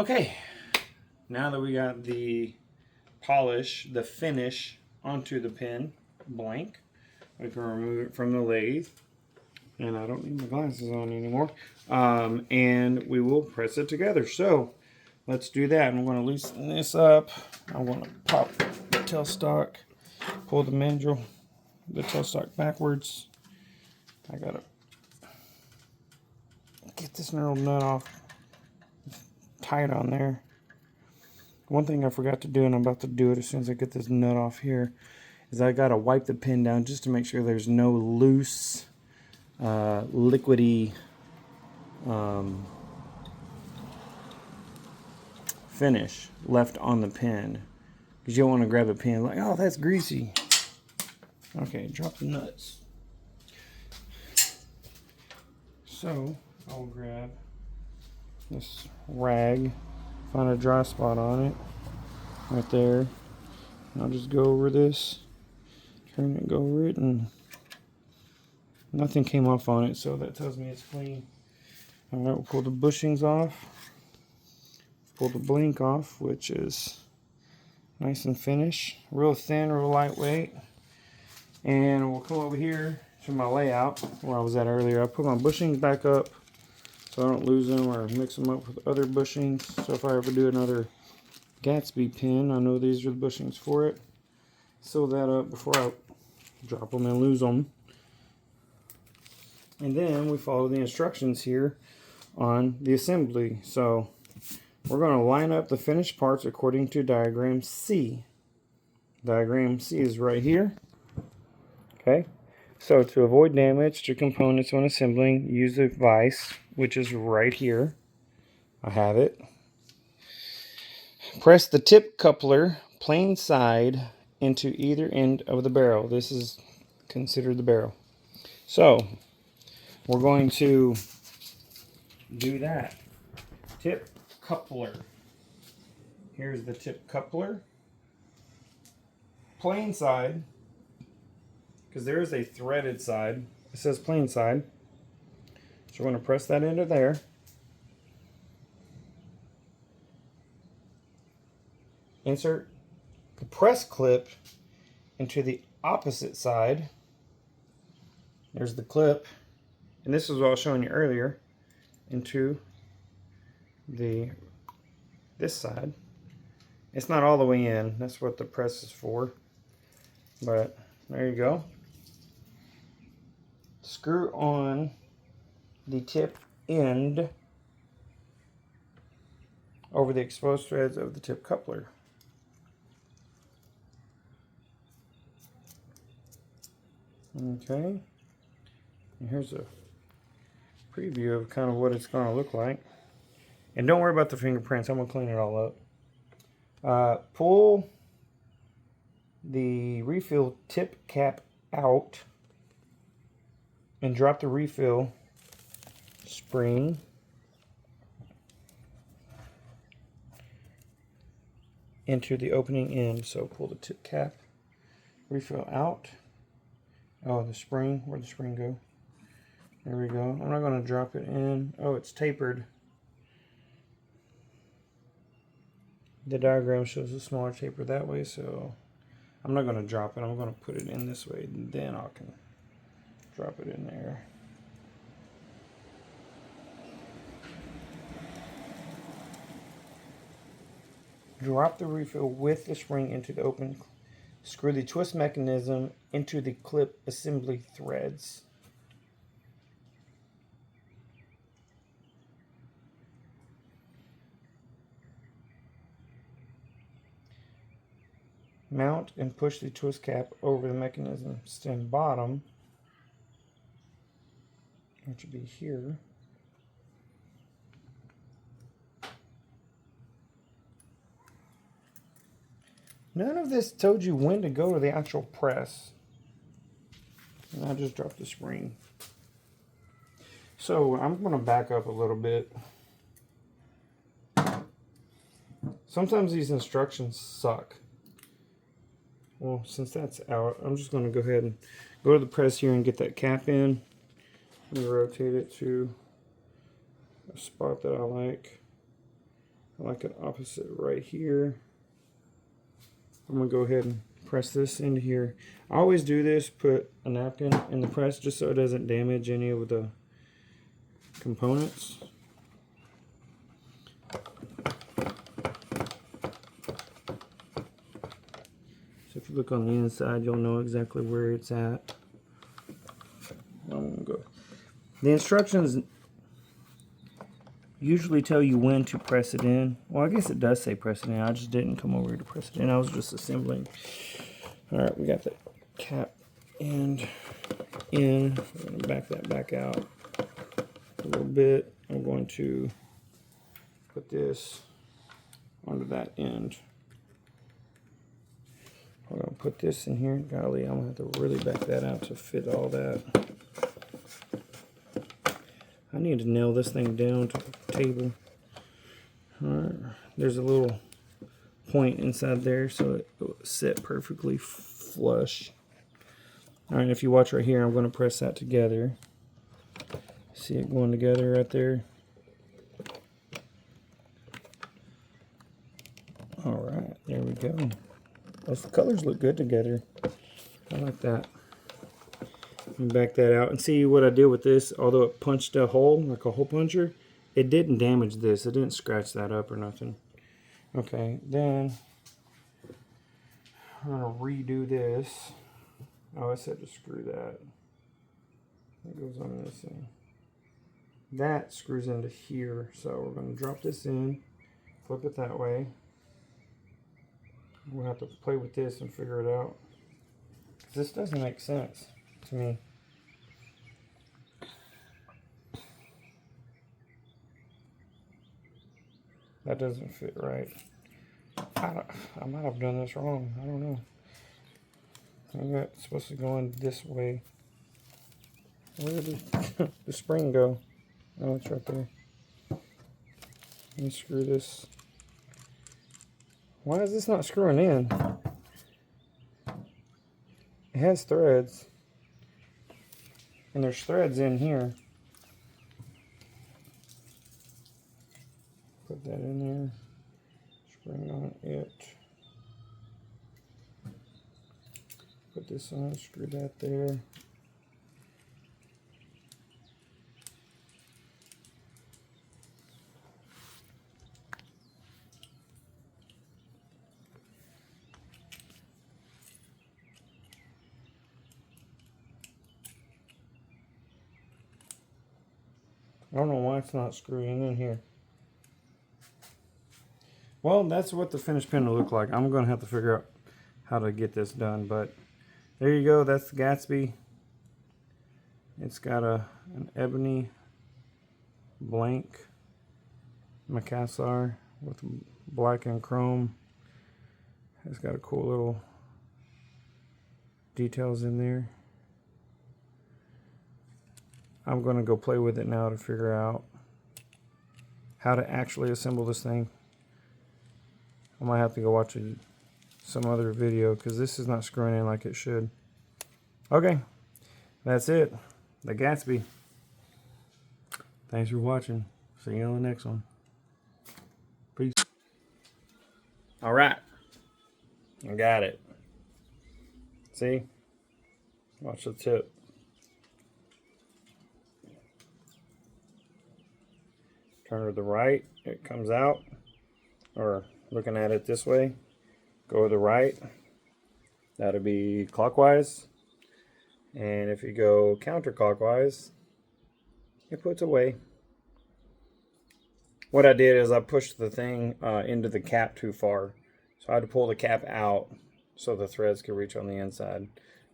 Okay, now that we got the polish, the finish onto the pin blank, we can remove it from the lathe. And I don't need my glasses on anymore. And we will press it together. So let's do that. I'm going to loosen this up. I'm going to pop the tailstock, pull the mandrel, the tailstock backwards. I got to get this knurled nut off. Tight on there. One thing I forgot to do, and I'm about to do it as soon as I get this nut off here, is I got to wipe the pin down just to make sure there's no loose, liquidy finish left on the pin, because you don't want to grab a pin like, oh, that's greasy. Okay, drop the nuts. So I'll grab this rag, find a dry spot on it right there, and I'll just go over this, turn it, go over it, and nothing came off on it, so that tells me it's clean. All right, we'll pull the bushings off, pull the blink off, which is nice and finished, real thin, real lightweight. And we'll come over here to my layout where I was at earlier. I put my bushings back up so I don't lose them or mix them up with other bushings. So if I ever do another Gatsby pin, I know these are the bushings for it. Sew that up before I drop them and lose them. And then we follow the instructions here on the assembly. So we're going to line up the finished parts according to diagram C. Diagram C is right here. Okay, so to avoid damage to components when assembling, use the vise, which is right here. I have it. Press the tip coupler plain side into either end of the barrel. This is considered the barrel. So we're going to do that. Tip coupler. Here's the tip coupler. Plain side, because there is a threaded side. It says plain side. So we're going to press that into there. Insert the press clip into the opposite side. There's the clip. And this is what I was showing you earlier. Into this side. It's not all the way in. That's what the press is for. But there you go. Screw on the tip end over the exposed threads of the tip coupler. Okay. And here's a preview of kind of what it's going to look like. And don't worry about the fingerprints. I'm going to clean it all up. Pull the refill tip cap out and drop the refill spring into the opening end. So pull the tip cap refill out. Oh, the spring, where'd the spring go? There we go. I'm not going to drop it in. Oh, it's tapered. The diagram shows a smaller taper that way, so I'm not going to drop it. I'm going to put it in this way, and then I can drop it in there. Drop the refill with the spring into the open. Screw the twist mechanism into the clip assembly threads. Mount and push the twist cap over the mechanism stem bottom, which would be here. None of this told you when to go to the actual press. And I just dropped the spring. So I'm going to back up a little bit. Sometimes these instructions suck. Well, since that's out, I'm just going to go ahead and go to the press here and get that cap in. And rotate it to a spot that I like. I like it opposite right here. I'm gonna go ahead and press this into here. I always do this, put a napkin in the press just so it doesn't damage any of the components. So if you look on the inside, you'll know exactly where it's at. I'm gonna go. The instructions usually tell you when to press it in. Well, I guess it does say press it in. I just didn't come over to press it in. I was just assembling. All right, we got the cap end in. I'm going to back that back out a little bit. I'm going to put this onto that end. I'm going to put this in here. Golly, I'm going to have to really back that out to fit all that. I need to nail this thing down to the table. Alright, there's a little point inside there so it will sit perfectly flush. Alright, if you watch right here, I'm going to press that together. See it going together right there? Alright, there we go. Those colors look good together. I like that. And back that out and see what I did with this. Although it punched a hole like a hole puncher, it didn't damage this. It didn't scratch that up or nothing. Okay, then I'm gonna redo this. Oh, I said to screw that. That goes on this thing. That screws into here. So we're gonna drop this in, flip it that way. We'll have to play with this and figure it out. This doesn't make sense to me. That doesn't fit right. I might have done this wrong. I don't know. Maybe that's supposed to go in this way. Where did the spring go? Oh, it's right there. Let me screw this. Why is this not screwing in? It has threads. And there's threads in here. Put that in there. Spring on it. Put this on, screw that there. I don't know why it's not screwing in here. Well, that's what the finished pin will look like. I'm going to have to figure out how to get this done, but there you go. That's the Gatsby. It's got an ebony blank Macassar with black and chrome. It's got a cool little details in there. I'm going to go play with it now to figure out how to actually assemble this thing. I might have to go watch some other video because this is not screwing in like it should. Okay, that's it. The Gatsby. Thanks for watching. See you on the next one. Peace. All right, I got it. See? Watch the tip. Turn to the right, it comes out, or looking at it this way, go to the right, that'll be clockwise, and if you go counterclockwise, it puts away. What I did is I pushed the thing into the cap too far, so I had to pull the cap out so the threads could reach on the inside.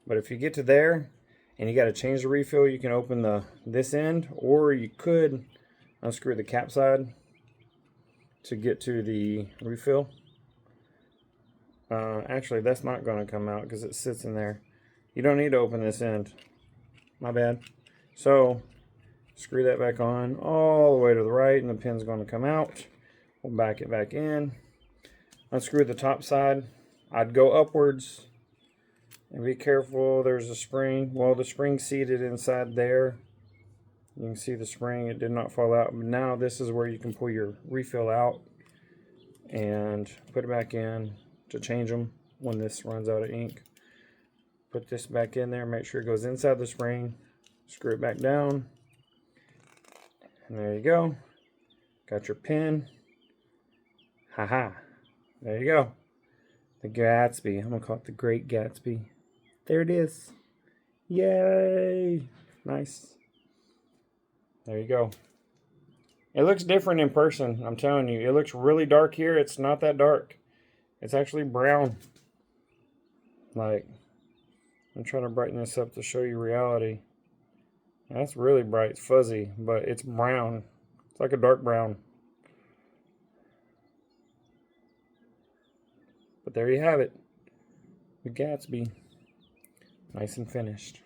But if you get to there and you got to change the refill, you can open this end, or you could unscrew the cap side to get to the refill. Actually, that's not going to come out because it sits in there. You don't need to open this end. My bad. So, screw that back on all the way to the right, and the pin's going to come out. We'll back it back in. Unscrew the top side. I'd go upwards and be careful. There's a spring. Well, the spring's seated inside there. You can see the spring, it did not fall out. But now this is where you can pull your refill out. and put it back in to change them when this runs out of ink. Put this back in there, make sure it goes inside the spring, screw it back down, and there you go. Got your pen. Haha. There you go. The Gatsby. I'm going to call it the Great Gatsby. There it is. Yay. Nice. There you go. It looks different in person, I'm telling you. It looks really dark here. It's not that dark. It's actually brown. Like, I'm trying to brighten this up to show you reality. That's really bright. It's fuzzy, but it's brown. It's like a dark brown. But there you have it. The Gatsby. Nice and finished.